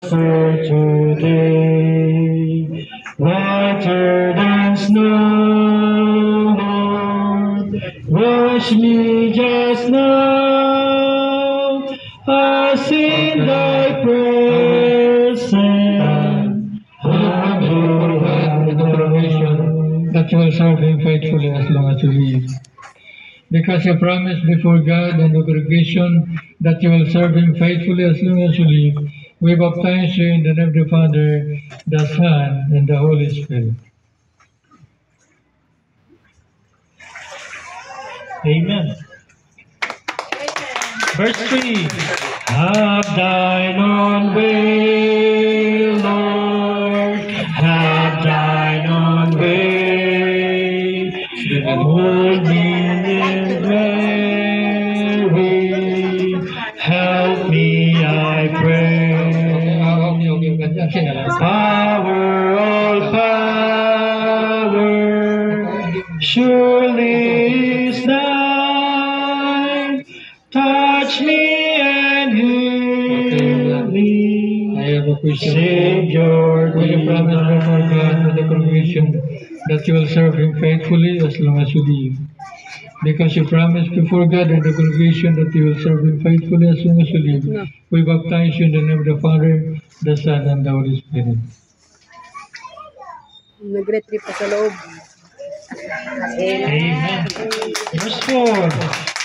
For today, whiter than snow, wash me just now, as in thy presence. That you will serve him faithfully as long as you live. Because you promised before God and the congregation that you will serve him faithfully as long as you live, we baptize you in the name of the Father, the Son, and the Holy Spirit. Amen. Verse 3. Have thine own way, Lord. Have thine own way. Hold me in glory. Help me, I pray. Power, all power, surely is thine. Touch me and heal me. I have a question. Savior, will you promise before God to the congregation that you will serve him faithfully as long as you live? Because you promised before God and the congregation that you will serve him faithfully as long as you live, we baptize you in the name of the Father, the Son, and the Holy Spirit. Nag-retrip pa sa loob. Amen. Verse 4.